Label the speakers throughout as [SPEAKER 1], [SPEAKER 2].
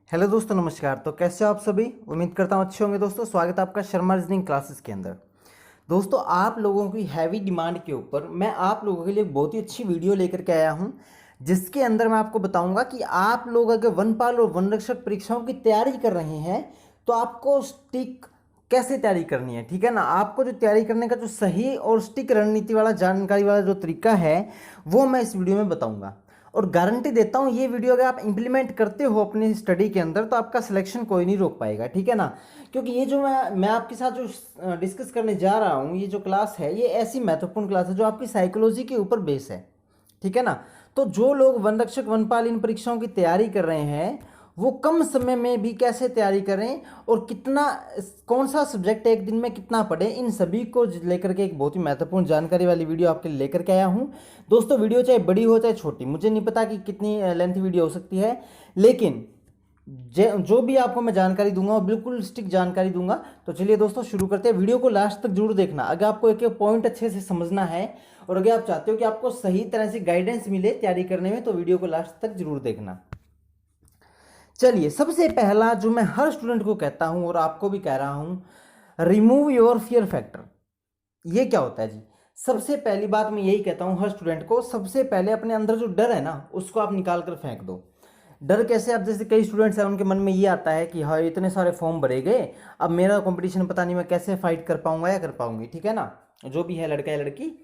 [SPEAKER 1] Hello दोस्तों, नमस्कार। तो कैसे हो आप सभी? उम्मीद करता हूँ अच्छे होंगे। दोस्तों स्वागत है आपका शर्मा रीजनिंग क्लासेस के अंदर। दोस्तों आप लोगों की हैवी डिमांड के ऊपर मैं आप लोगों के लिए एक बहुत ही अच्छी वीडियो लेकर के आया हूँ, जिसके अंदर मैं आपको बताऊंगा कि आप लोग अगर वनपाल और वन रक्षक परीक्षाओं की तैयारी कर रहे हैं तो आपको स्टिक कैसे तैयारी करनी है। ठीक है ना? आपको जो तैयारी करने का जो सही और स्टिक रणनीति वाला जानकारी वाला जो तरीका है वो मैं इस वीडियो में बताऊंगा। और गारंटी देता हूँ, ये वीडियो अगर आप इंप्लीमेंट करते हो अपनी स्टडी के अंदर तो आपका सिलेक्शन कोई नहीं रोक पाएगा। ठीक है ना? क्योंकि ये जो मैं आपके साथ जो डिस्कस करने जा रहा हूँ, ये जो क्लास है ये ऐसी महत्वपूर्ण क्लास है जो आपकी साइकोलॉजी के ऊपर बेस है। ठीक है ना? तो जो लोग वन रक्षक वनपाल इन परीक्षाओं की तैयारी कर रहे हैं वो कम समय में भी कैसे तैयारी करें और कितना कौन सा सब्जेक्ट एक दिन में कितना पढ़ें, इन सभी को लेकर के एक बहुत ही महत्वपूर्ण जानकारी वाली वीडियो आपके लिए लेकर के आया हूं। दोस्तों वीडियो चाहे बड़ी हो चाहे छोटी, मुझे नहीं पता कि कितनी लेंथ वीडियो हो सकती है, लेकिन जो भी आपको मैं जानकारी दूंगा वो बिल्कुल स्टिक जानकारी दूंगा। तो चलिए दोस्तों शुरू करते हैं। वीडियो को लास्ट तक जरूर देखना अगर आपको एक एक पॉइंट अच्छे से समझना है और अगर आप चाहते हो कि आपको सही तरह से गाइडेंस मिले तैयारी करने में, तो वीडियो को लास्ट तक जरूर देखना। चलिए, सबसे पहला जो मैं हर स्टूडेंट को कहता हूं और आपको भी कह रहा हूं, रिमूव योर फियर फैक्टर। ये क्या होता है जी? सबसे पहली बात मैं यही कहता हूं हर स्टूडेंट को, सबसे पहले अपने अंदर जो डर है ना उसको आप निकाल कर फेंक दो। डर कैसे? अब जैसे कई स्टूडेंट्स हैं उनके मन में ये आता है कि हाँ इतने सारे फॉर्म भरे गए, अब मेरा कंपटीशन पता नहीं मैं कैसे फाइट कर पाऊंगा या कर पाऊंगी। ठीक है ना? जो भी है लड़का या लड़की।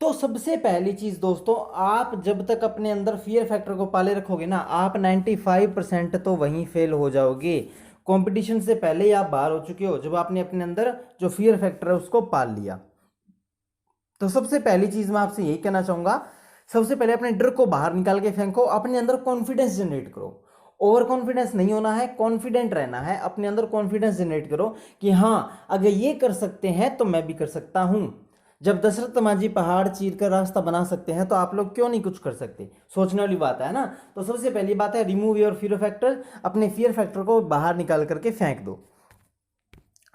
[SPEAKER 1] तो सबसे पहली चीज दोस्तों, आप जब तक अपने अंदर फियर फैक्टर को पाले रखोगे ना, आप 95% तो वहीं फेल हो जाओगे। कंपटीशन से पहले ही आप बाहर हो चुके हो जब आपने अपने अंदर जो फियर फैक्टर है उसको पाल लिया। तो सबसे पहली चीज मैं आपसे यही कहना चाहूंगा, सबसे पहले अपने डर को बाहर निकाल के फेंको, अपने अंदर कॉन्फिडेंस जनरेट करो। ओवर कॉन्फिडेंस नहीं होना है, कॉन्फिडेंट रहना है। अपने अंदर कॉन्फिडेंस जनरेट करो कि हाँ अगर ये कर सकते हैं तो मैं भी कर सकता हूं। जब दशरथ मांझी पहाड़ चीर कर रास्ता बना सकते हैं तो आप लोग क्यों नहीं कुछ कर सकते? सोचने वाली बात है ना? तो सबसे पहली बात है रिमूव योर फियर फैक्टर, अपने फियर फैक्टर को बाहर निकाल करके फेंक दो।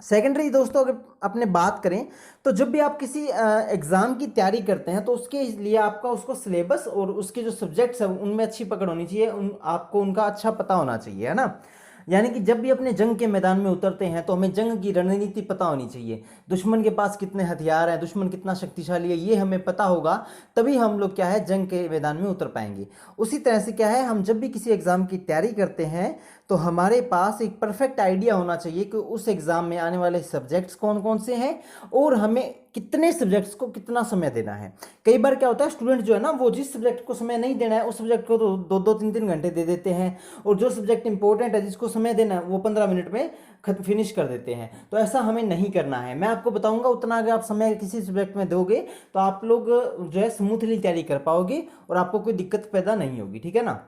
[SPEAKER 1] सेकेंडरी दोस्तों, अगर अपने बात करें तो जब भी आप किसी एग्जाम की तैयारी करते हैं तो उसके लिए आपका उसको सिलेबस और उसके जो सब्जेक्ट्स हैं उनमें अच्छी पकड़ होनी चाहिए, आपको उनका अच्छा पता होना चाहिए, है ना? यानी कि जब भी अपने जंग के मैदान में उतरते हैं तो हमें जंग की रणनीति पता होनी चाहिए। दुश्मन के पास कितने हथियार हैं, दुश्मन कितना शक्तिशाली है, ये हमें पता होगा, तभी हम लोग क्या है जंग के मैदान में उतर पाएंगे। उसी तरह से क्या है, हम जब भी किसी एग्जाम की तैयारी करते हैं तो हमारे पास एक परफेक्ट आइडिया होना चाहिए कि उस एग्जाम में आने वाले सब्जेक्ट्स कौन कौन से हैं और हमें कितने सब्जेक्ट्स को कितना समय देना है। कई बार क्या होता है, स्टूडेंट जो है ना वो जिस सब्जेक्ट को समय नहीं देना है उस सब्जेक्ट को तो 2-2 3-3 घंटे दे देते हैं, और जो सब्जेक्ट इंपॉर्टेंट है जिसको समय देना है वो 15 मिनट में फिनिश कर देते हैं। तो ऐसा हमें नहीं करना है। मैं आपको बताऊंगा उतना अगर आप समय किसी सब्जेक्ट में दोगे तो आप लोग जो है स्मूथली तैयारी कर पाओगे और आपको कोई दिक्कत पैदा नहीं होगी। ठीक है ना?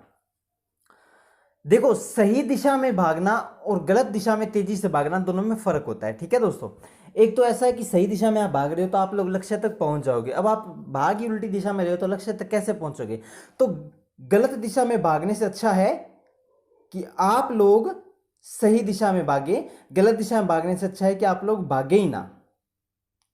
[SPEAKER 1] देखो, सही दिशा में भागना और गलत दिशा में तेजी से भागना दोनों में फर्क होता है। ठीक है दोस्तों? एक तो ऐसा है कि सही दिशा में आप भाग रहे हो तो आप लोग लक्ष्य तक पहुंच जाओगे। अब आप भाग ही उल्टी दिशा में रहे हो तो लक्ष्य तक कैसे पहुंचोगे? तो गलत दिशा में भागने से अच्छा है कि आप लोग सही दिशा में भागे, गलत दिशा में भागने से अच्छा है कि आप लोग भागे ही ना।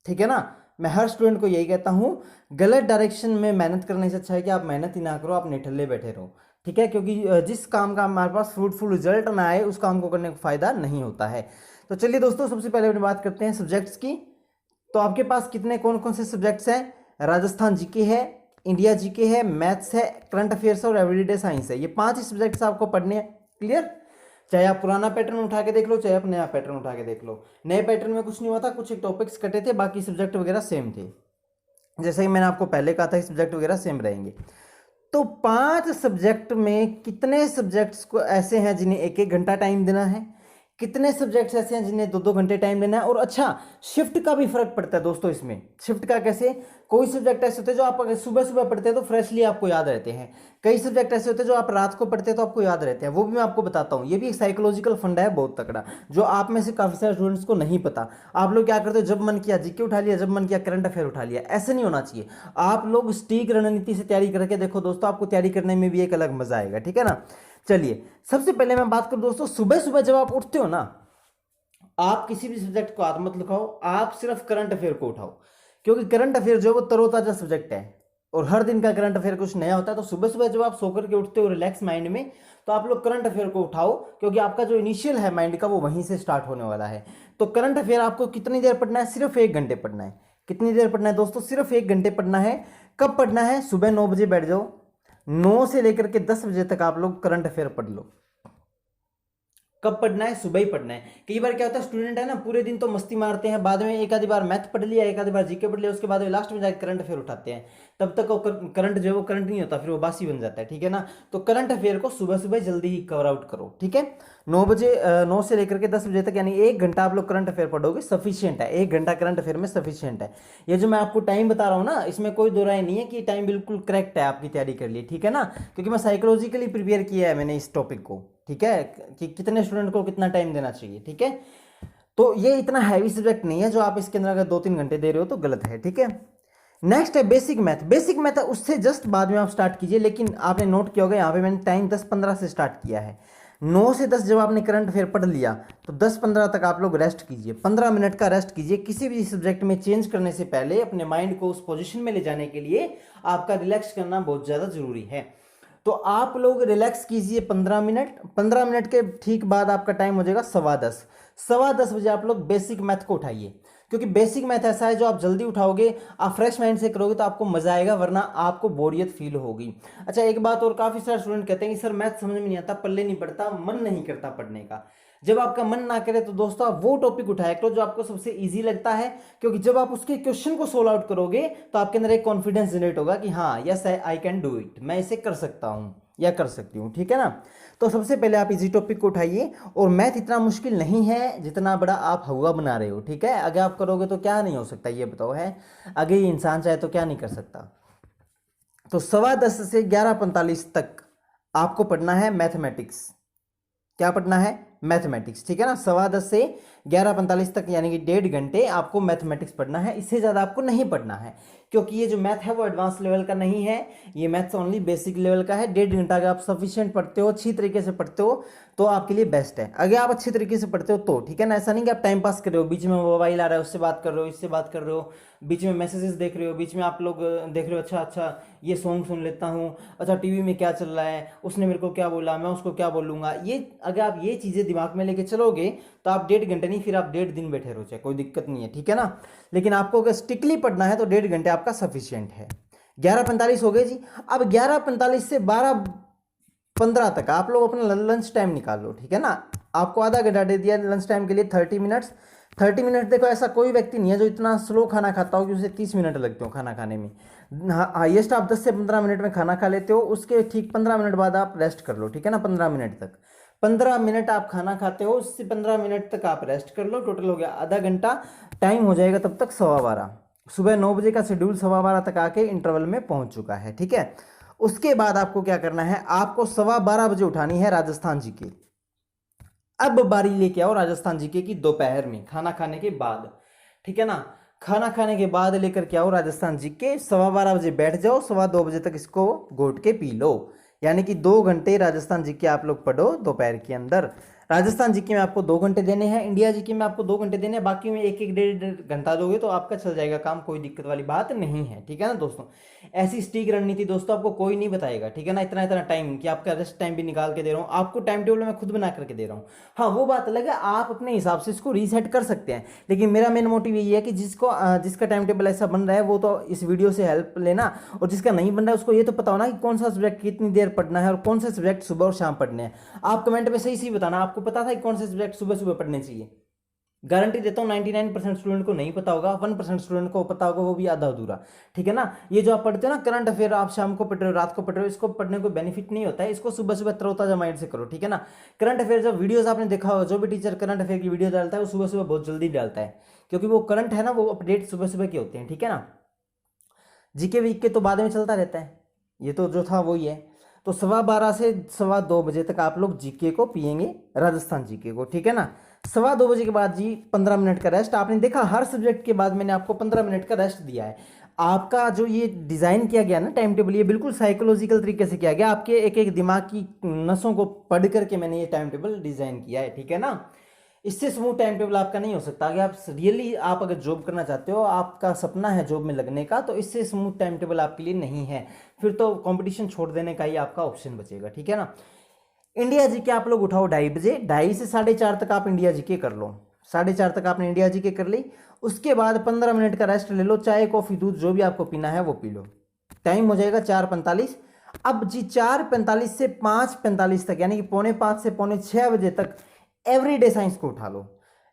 [SPEAKER 1] ठीक है ना? मैं हर स्टूडेंट को यही कहता हूं, गलत डायरेक्शन में मेहनत करने से अच्छा है कि आप मेहनत ही ना करो, आप निठल्ले बैठे रहो। ठीक है? क्योंकि जिस काम का हमारे पास फ्रूटफुल रिजल्ट ना आए उस काम को करने का फायदा नहीं होता है। तो चलिए दोस्तों, सबसे पहले अपनी बात करते हैं सब्जेक्ट्स की। तो आपके पास कितने कौन कौन से सब्जेक्ट्स हैं? राजस्थान जीके है, इंडिया जीके है, मैथ्स है, करंट अफेयर्स और एवरीडे साइंस है। ये 5 ही सब्जेक्ट्स आपको पढ़ने हैं। क्लियर? चाहे आप पुराना पैटर्न उठा के देख लो, चाहे आप नया पैटर्न उठा के देख लो। नए पैटर्न में कुछ नहीं हुआ था, कुछ एक टॉपिक्स कटे थे, बाकी सब्जेक्ट वगैरह सेम थे। जैसे कि मैंने आपको पहले कहा था सब्जेक्ट वगैरह सेम रहेंगे। तो 5 सब्जेक्ट में कितने सब्जेक्ट्स को ऐसे हैं जिन्हें 1-1 घंटा टाइम देना है, कितने सब्जेक्ट्स ऐसे हैं जिन्हें 2-2 घंटे टाइम देना है। और अच्छा, शिफ्ट का भी फर्क पड़ता है दोस्तों इसमें। शिफ्ट का कैसे? कोई सब्जेक्ट ऐसे होते हैं जो आप अगर सुबह सुबह पढ़ते हैं तो फ्रेशली आपको याद रहते हैं, कई सब्जेक्ट ऐसे होते हैं जो आप रात को पढ़ते हैं तो आपको याद रहते हैं। वो भी मैं आपको बताता हूँ। ये भी एक साइकोलॉजिकल फंडा है बहुत तकड़ा, जो आप में से काफी सारे स्टूडेंट्स को नहीं पता। आप लोग क्या करते हो, जब मन किया जीके उठा लिया, जब मन किया करंट अफेयर उठा लिया। ऐसे नहीं होना चाहिए। आप लोग स्टीक रणनीति से तैयारी करके देखो दोस्तों, आपको तैयारी करने में भी एक अलग मजा आएगा। ठीक है ना? चलिए, सबसे पहले मैं बात करूं दोस्तों, सुबह सुबह जब आप उठते हो ना, आप किसी भी सब्जेक्ट को हाथ मत लिखाओ, आप सिर्फ करंट अफेयर को उठाओ, क्योंकि करंट अफेयर जो है वो तरोताजा सब्जेक्ट है। और हर दिन का करंट अफेयर कुछ नया होता है। तो सुबह सुबह जब आप सोकर के उठते हो रिलैक्स माइंड में, तो आप लोग करंट अफेयर को उठाओ, क्योंकि आपका जो इनिशियल है माइंड का वो वहीं से स्टार्ट होने वाला है। तो करंट अफेयर आपको कितनी देर पढ़ना है? सिर्फ 1 घंटे पढ़ना है। कितनी देर पढ़ना है दोस्तों? सिर्फ 1 घंटे पढ़ना है। कब पढ़ना है? सुबह 9 बजे बैठ जाओ, 9 से लेकर के 10 बजे तक आप लोग करंट अफेयर पढ़ लो। कब पढ़ना है? सुबह ही पढ़ना है। कई बार क्या होता है, स्टूडेंट है ना, पूरे दिन तो मस्ती मारते हैं, बाद में एक आधी बार मैथ पढ़ लिया, एक आधी बार जीके पढ़ लिया, उसके बाद लास्ट में जाकर करंट अफेयर उठाते हैं, तब तक वो करंट जो है वो करंट नहीं होता, फिर वो बासी बन जाता है। ठीक है ना? तो करंट अफेयर को सुबह सुबह जल्दी ही कवर आउट करो। ठीक है? 9 बजे 9 से लेकर के 10 बजे तक, यानी 1 घंटा आप लोग करंट अफेयर पढ़ोगे, सफिशियंट है। 1 घंटा करंट अफेयर में सफिशियंट है। ये जो मैं आपको टाइम बता रहा हूँ ना, इसमें कोई दो राय नहीं है कि टाइम बिल्कुल करेक्ट है आपकी तैयारी के लिए। ठीक है ना? क्योंकि मैं साइकोलॉजिकली प्रिपेयर किया है मैंने इस टॉपिक को। ठीक है? कि कितने स्टूडेंट को कितना टाइम देना चाहिए। ठीक है? तो ये इतना हैवी सब्जेक्ट नहीं है जो आप इसके अंदर अगर 2-3 घंटे दे रहे हो तो गलत है। ठीक है? नेक्स्ट है बेसिक मैथ। बेसिक मैथ उससे जस्ट बाद में आप स्टार्ट कीजिए, लेकिन आपने नोट किया होगा यहाँ पे मैंने टाइम 10-15 से स्टार्ट किया है। 9 से 10 जब आपने करंट अफेयर पढ़ लिया तो 10-15 तक आप लोग रेस्ट कीजिए, 15 मिनट का रेस्ट कीजिए। किसी भी सब्जेक्ट में चेंज करने से पहले अपने माइंड को उस पोजीशन में ले जाने के लिए आपका रिलैक्स करना बहुत ज़्यादा जरूरी है। तो आप लोग रिलैक्स कीजिए 15 मिनट। 15 मिनट के ठीक बाद आपका टाइम हो जाएगा 10:15। 10:15 बजे आप लोग बेसिक मैथ को उठाइए, क्योंकि बेसिक मैथ ऐसा है जो आप जल्दी उठाओगे, आप फ्रेश माइंड से करोगे तो आपको मजा आएगा, वरना आपको बोरियत फील होगी। अच्छा, एक बात और, काफी सारे स्टूडेंट कहते हैं कि सर मैथ समझ में नहीं आता, पल्ले नहीं पड़ता, मन नहीं करता पढ़ने का। जब आपका मन ना करे तो दोस्तों आप वो टॉपिक उठाया करो जो आपको सबसे इजी लगता है, क्योंकि जब आप उसके क्वेश्चन को सोल्व आउट करोगे तो आपके अंदर एक कॉन्फिडेंस जनरेट होगा कि हाँ yes I can do it, मैं इसे कर सकता हूँ या कर सकती हूँ। ठीक है ना? तो सबसे पहले आप इजी टॉपिक को उठाइए, और मैथ इतना मुश्किल नहीं है जितना बड़ा आप हवा बना रहे हो। ठीक है? अगर आप करोगे तो क्या नहीं हो सकता ये बताओ है? अगर ये इंसान चाहे तो क्या नहीं कर सकता। तो 10:15 से 11:45 तक आपको पढ़ना है मैथमेटिक्स। क्या पढ़ना है? मैथमेटिक्स। ठीक है ना? 10:15 से 11:45 तक, यानी कि 1.5 घंटे आपको मैथमेटिक्स पढ़ना है। इससे ज़्यादा आपको नहीं पढ़ना है, क्योंकि ये जो मैथ है वो एडवांस लेवल का नहीं है, ये मैथ्स ओनली बेसिक लेवल का है। 1.5 घंटा अगर आप सफिशिएंट पढ़ते हो, अच्छी तरीके से पढ़ते हो, तो आपके लिए बेस्ट है। अगर आप अच्छी तरीके से पढ़ते हो तो ठीक है ना? ऐसा नहीं कि आप टाइम पास कर रहे हो, बीच में मोबाइल आ रहा है उससे बात कर रहे हो, इससे बात कर रहे हो, बीच में मैसेजेस देख रहे हो, बीच में आप लोग देख रहे हो अच्छा अच्छा ये सॉन्ग सुन लेता हूँ, अच्छा टीवी में क्या चल रहा है, उसने मेरे को क्या बोला, मैं उसको क्या बोलूँगा। ये अगर आप ये चीज़ें दिमाग में लेके चलोगे तो आप 1.5 घंटे नहीं, फिर आप 1.5 दिन बैठे रहो, चाहे कोई दिक्कत नहीं है। ठीक है ना? लेकिन आपको अगर स्ट्रिक्टली पढ़ना है तो 1.5 घंटे आपका सफिशियंट है। 11:45 हो गए जी। अब 11:45 से 12:15 तक आप लोग अपना लंच टाइम निकाल लो। ठीक है ना? आपको आधा घंटा दे दिया लंच टाइम के लिए, 30 मिनट्स। 30 मिनट, देखो ऐसा कोई व्यक्ति नहीं है जो इतना स्लो खाना खाता हो कि उसे 30 मिनट लगते हो खाना खाने में। हाइएस्ट आप 10 से 15 मिनट में खाना खा लेते हो, उसके ठीक 15 मिनट बाद आप रेस्ट कर लो। ठीक है ना? 15 मिनट तक, 15 मिनट आप खाना खाते हो, उससे 15 मिनट तक आप रेस्ट कर लो, टोटल हो गया आधा घंटा। टाइम हो जाएगा तब तक 12:15। सुबह 9 बजे का शेड्यूल 12:15 तक आके इंटरवल में पहुंच चुका है। ठीक है? उसके बाद आपको क्या करना है? आपको 12:15 बजे उठानी है राजस्थान जी के। अब बारी लेके आओ राजस्थान जीके की दोपहर में, खाना खाने के बाद। ठीक है ना? खाना खाने के बाद लेकर के आओ राजस्थान जीके, 12:15 बजे बैठ जाओ, 2:15 तक इसको घोट के पी लो। यानी कि 2 घंटे राजस्थान जीके आप लोग पढ़ो दोपहर के अंदर। राजस्थान जीके में आपको 2 घंटे देने हैं, इंडिया जीके में आपको 2 घंटे देने हैं, बाकी में 1-1 डेढ़ घंटा दोगे तो आपका चल जाएगा काम, कोई दिक्कत वाली बात नहीं है। ठीक है ना दोस्तों? ऐसी स्टिक रणनीति दोस्तों आपको कोई नहीं बताएगा। ठीक है ना? इतना इतना टाइम कि आपका रेस्ट टाइम भी निकाल के दे रहा हूँ, आपको टाइम टेबल मैं खुद बना करके दे रहा हूँ। हाँ, वो बात अलग है, आप अपने हिसाब से इसको रीसेट कर सकते हैं, लेकिन मेरा मेन मोटिव यही है कि जिसका टाइम टेबल ऐसा बन रहा है वो तो इस वीडियो से हेल्प लेना, और जिसका नहीं बन रहा है उसको ये तो पता होना कि कौन सा सब्जेक्ट कितनी देर पढ़ना है और कौन सा सब्जेक्ट सुबह और शाम पढ़ने हैं। आप कमेंट में सही सही बताना, आपको पता था कि कौन से सब्जेक्ट सुबह सुबह पढ़ने चाहिए। गारंटी देता हूँ 99% स्टूडेंट को नहीं पता होगा, 1% स्टूडेंट को पता होगा, वो भी आधा अधूरा। ठीक है ना? ये जो आप पढ़ते हो ना करंट अफेयर, आप शाम को पढ़ रहे हो, रात को पढ़ रहे हो, इसको पढ़ने को बेनिफिट नहीं होता है, इसको सुबह सुबह तरोताजा माइंड से करो। ठीक है ना? करंट अफेयर जब वीडियोस आपने देखा होगा, जो भी टीचर करंट अफेयर की वीडियो डालता है वो सुबह सुबह बहुत जल्दी डालता है, क्योंकि वो करंट है ना, वो अपडेट सुबह सुबह के होते हैं। ठीक है ना? जीके वीक के तो बाद में चलता रहता है, ये तो जो था वही है। तो 12:15 से 2:15 तक आप लोग जीके को पिएंगे, राजस्थान जीके को। ठीक है ना? 2:15 के बाद जी 15 मिनट का रेस्ट। आपने देखा हर सब्जेक्ट के बाद मैंने आपको 15 मिनट का रेस्ट दिया है। आपका जो ये डिज़ाइन किया गया ना टाइम टेबल, ये बिल्कुल साइकोलॉजिकल तरीके से किया गया, आपके एक एक दिमाग की नसों को पढ़ करके मैंने ये टाइम टेबल डिज़ाइन किया है। ठीक है ना? इससे स्मूथ टाइम टेबल आपका नहीं हो सकता। अगर आप रियली आप अगर जॉब करना चाहते हो, आपका सपना है जॉब में लगने का, तो इससे स्मूथ टाइम टेबल आपके लिए नहीं है। फिर तो कंपटीशन छोड़ देने का ही आपका ऑप्शन बचेगा, ठीक है ना। इंडिया जीके आप लोग उठाओ 2:30 बजे, 2:30 से 4:30 तक आप इंडिया जीके कर लो। 4:30 तक आपने इंडिया जीके कर ली, उसके बाद 15 मिनट का रेस्ट ले लो, चाय कॉफी दूध जो भी आपको पीना है वो पी लो। टाइम हो जाएगा 4:45। अब जी 4:45 से 5:45 तक, यानी कि 4:45 से 5:45 तक एवरीडे साइंस को उठा लो।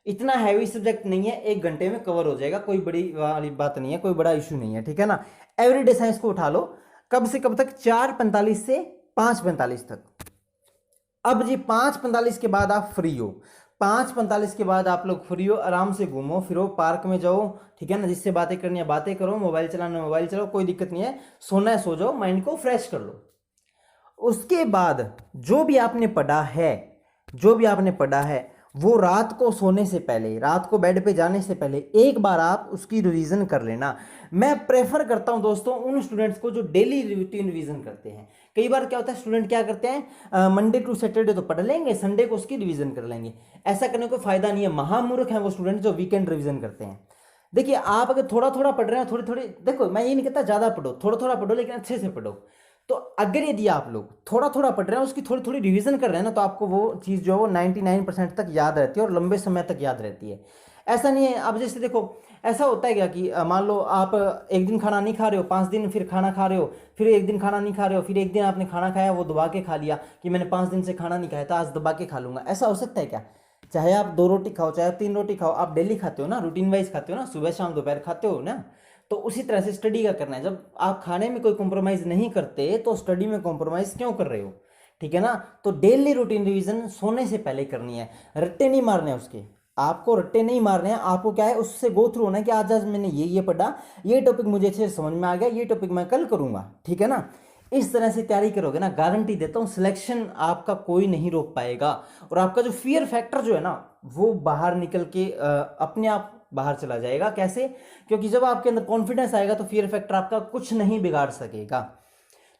[SPEAKER 1] इतना हैवी सब्जेक्ट नहीं है, 1 घंटे में कवर हो जाएगा, कोई बड़ी वाली बात नहीं है, कोई बड़ा इशू नहीं है, ठीक है ना। एवरीडे साइंस को उठा लो। कब से कब तक? 4:45 से 5:45 तक। अब जी 5:45 के बाद आप फ्री हो। 5:45 के बाद आप लोग फ्री हो, आराम से घूमो फिरो, पार्क में जाओ, ठीक है ना। जिससे बातें करनी है बातें करो, मोबाइल चलाना है मोबाइल चलाओ, कोई दिक्कत नहीं है। सोना है सो जाओ, माइंड को फ्रेश कर लो। उसके बाद जो भी आपने पढ़ा है, जो भी आपने पढ़ा है, वो रात को सोने से पहले, रात को बेड पे जाने से पहले एक बार आप उसकी रिवीजन कर लेना। मैं प्रेफर करता हूं दोस्तों उन स्टूडेंट्स को जो डेली रूटीन रिवीजन करते हैं। कई बार क्या होता है, स्टूडेंट क्या करते हैं, मंडे टू सैटरडे तो पढ़ लेंगे, संडे को उसकी रिवीजन कर लेंगे। ऐसा करने को फायदा नहीं है। महामूर्ख हैं वो स्टूडेंट जो वीकेंड रिवीजन करते हैं। देखिए, आप अगर थोड़ा थोड़ा पढ़ रहे हैं, थोड़ी थोड़ी, देखो मैं ये नहीं कहता ज्यादा पढ़ो, थोड़ा थोड़ा पढ़ो, लेकिन अच्छे से पढ़ो। तो अगर यदि आप लोग थोड़ा थोड़ा पढ़ रहे हैं, उसकी थोड़ी थोड़ी रिवीजन कर रहे हैं ना, तो आपको वो चीज़ जो है वो 99% तक याद रहती है और लंबे समय तक याद रहती है। ऐसा नहीं है, अब जैसे देखो, ऐसा होता है क्या कि मान लो आप एक दिन खाना नहीं खा रहे हो, 5 दिन फिर खाना खा रहे हो, फिर एक दिन खाना नहीं खा रहे हो, फिर एक दिन आपने खाना खाया वो दबा के खा लिया कि मैंने 5 दिन से खाना नहीं खाया था, आज दबा के खा लूंगा। ऐसा हो सकता है क्या? चाहे आप 2 रोटी खाओ, चाहे 3 रोटी खाओ, आप डेली खाते हो ना, रूटीन वाइज खाते हो ना, सुबह शाम दोपहर खाते हो ना। तो उसी तरह से स्टडी का करना है। जब आप खाने में कोई कॉम्प्रोमाइज़ नहीं करते तो स्टडी में कॉम्प्रोमाइज़ क्यों कर रहे हो, ठीक है ना। तो डेली रूटीन रिवीजन सोने से पहले करनी है। रट्टे नहीं मारने हैं उसके, आपको रट्टे नहीं मारने हैं। आपको क्या है, उससे गो थ्रू होना है कि आज आज मैंने ये पढ़ा, ये टॉपिक मुझे अच्छे से समझ में आ गया, ये टॉपिक मैं कल करूंगा, ठीक है ना। इस तरह से तैयारी करोगे ना, गारंटी देता हूँ सिलेक्शन आपका कोई नहीं रोक पाएगा। और आपका जो फियर फैक्टर जो है ना, वो बाहर निकल के अपने आप बाहर चला जाएगा। कैसे? क्योंकि जब आपके अंदर कॉन्फिडेंस आएगा तो फियर फैक्टर आपका कुछ नहीं बिगाड़ सकेगा।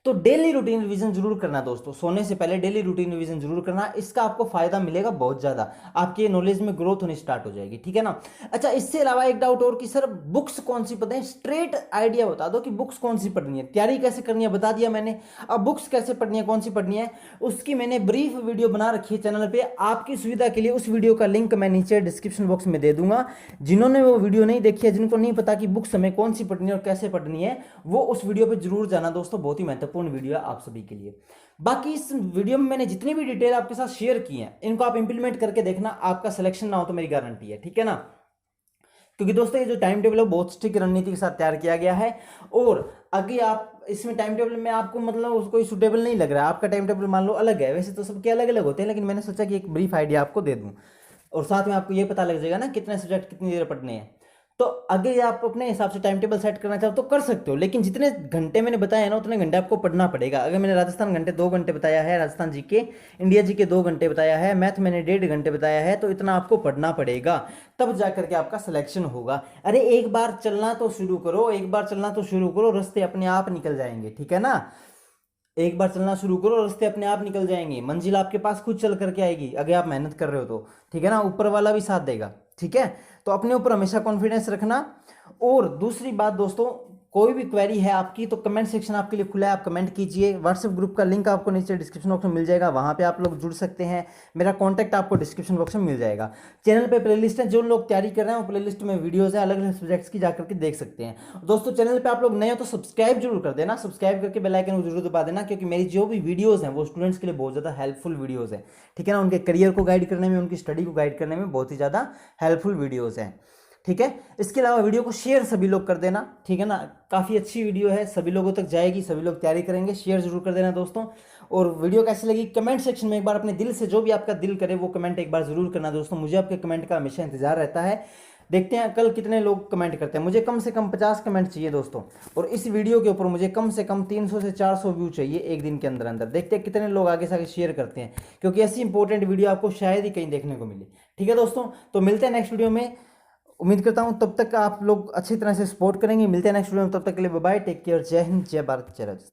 [SPEAKER 1] तो डेली रूटीन रिवीजन जरूर करना दोस्तों, सोने से पहले डेली रूटीन रिवीजन जरूर करना। इसका आपको फायदा मिलेगा बहुत ज्यादा, आपके नॉलेज में ग्रोथ होनी स्टार्ट हो जाएगी, ठीक है ना। अच्छा, इससे अलावा एक डाउट और कि सर बुक्स कौन सी पढ़ें, स्ट्रेट आइडिया बता दो कि बुक्स कौन सी पढ़नी है। तैयारी कैसे करनी है बता दिया मैंने, अब बुक्स कैसे पढ़नी है, कौन सी पढ़नी है, उसकी मैंने ब्रीफ वीडियो बना रखी है चैनल पे आपकी सुविधा के लिए। उस वीडियो का लिंक मैं नीचे डिस्क्रिप्शन बॉक्स में दे दूंगा। जिन्होंने वो वीडियो नहीं देखी है, जिनको नहीं पता कि बुक्स हमें कौन सी पढ़नी है और कैसे पढ़नी है, वो उस वीडियो पर जरूर जाना दोस्तों, बहुत ही महत्वपूर्ण वीडियो है आप सभी के लिए। बाकी इस वीडियो में मैंने जितनी भी डिटेल आपके साथ शेयर की है, इनको आप इंप्लीमेंट करके देखना, आपका सिलेक्शन ना हो तो मेरी गारंटी है, ठीक है ना। क्योंकि दोस्तों ये जो टाइम टेबल है बहुत स्ट्रिक्ट रणनीति के साथ तैयार किया गया है। और अगर आप इसमें टाइम टेबल में आपको मतलब कोई सुटेबल नहीं लग रहा है, आपका टाइम टेबल मान लो अलग है, वैसे तो सबके अलग अलग होते हैं, लेकिन मैंने सोचा कि एक ब्रीफ आइडिया आपको दे दूं और साथ में आपको ये पता लग जाएगा ना कितने सब्जेक्ट कितनी देर पढ़ने हैं। तो अगर आप अपने हिसाब से टाइम टेबल सेट करना चाहो तो कर सकते हो, लेकिन जितने घंटे मैंने बताया ना उतने घंटे आपको पढ़ना पड़ेगा। अगर मैंने राजस्थान घंटे 2 घंटे बताया है, राजस्थान जीके, इंडिया जीके 2 घंटे बताया है, मैथ मैंने 1.5 घंटे बताया है, तो इतना आपको पढ़ना पड़ेगा, तब जाकर के आपका सिलेक्शन होगा। अरे एक बार चलना तो शुरू करो, एक बार चलना तो शुरू करो, रास्ते अपने आप निकल जाएंगे, ठीक है ना। एक बार चलना शुरू करो, रास्ते अपने आप निकल जाएंगे, मंजिल आपके पास खुद चल करके आएगी अगर आप मेहनत कर रहे हो तो, ठीक है ना। ऊपर वाला भी साथ देगा, ठीक है। तो अपने ऊपर हमेशा कॉन्फिडेंस रखना। और दूसरी बात दोस्तों, कोई भी क्वेरी है आपकी तो कमेंट सेक्शन आपके लिए खुला है, आप कमेंट कीजिए। व्हाट्सएप ग्रुप का लिंक आपको नीचे डिस्क्रिप्शन बॉक्स में मिल जाएगा, वहाँ पे आप लोग जुड़ सकते हैं। मेरा कॉन्टैक्ट आपको डिस्क्रिप्शन बॉक्स में मिल जाएगा। चैनल पे प्लेलिस्ट है, जो लोग तैयारी कर रहे हैं वो प्लेलिस्ट में वीडियोज़ हैं अलग अलग सब्जेक्ट्स की, जाकर के देख सकते हैं। दोस्तों चैनल पर आप लोग नए हो तो सब्सक्राइब जरूर कर देना, सब्सक्राइब करके बेल आइकन को जरूर दबा देना, क्योंकि मेरी जो भी वीडियोज़ हैं वो स्टूडेंट्स के लिए बहुत ज़्यादा हेल्पफुल वीडियोज़ हैं, ठीक है ना। उनके करियर को गाइड करने में, उनकी स्टडी को गाइड करने में बहुत ही ज़्यादा हेल्पफुल वीडियोज़ हैं, ठीक है। इसके अलावा वीडियो को शेयर सभी लोग कर देना, ठीक है ना। काफ़ी अच्छी वीडियो है, सभी लोगों तक जाएगी, सभी लोग तैयारी करेंगे, शेयर जरूर कर देना दोस्तों। और वीडियो कैसी लगी कमेंट सेक्शन में एक बार अपने दिल से जो भी आपका दिल करे वो कमेंट एक बार जरूर करना दोस्तों। मुझे आपके कमेंट का हमेशा इंतजार रहता है। देखते हैं कल कितने लोग कमेंट करते हैं। मुझे कम से कम 50 कमेंट चाहिए दोस्तों, और इस वीडियो के ऊपर मुझे कम से कम 300 से 400 व्यू चाहिए एक दिन के अंदर अंदर। देखते हैं कितने लोग आगे से आगे शेयर करते हैं, क्योंकि ऐसी इंपॉर्टेंट वीडियो आपको शायद ही कहीं देखने को मिले, ठीक है दोस्तों। तो मिलते हैं नेक्स्ट वीडियो में, उम्मीद करता हूं तब तक आप लोग अच्छी तरह से सपोर्ट करेंगे। मिलते हैं नेक्स्ट वीडियो में, तब तक के लिए बाय बाय, टेक केयर, जय हिंद, जय भारत, जय राजस्थान।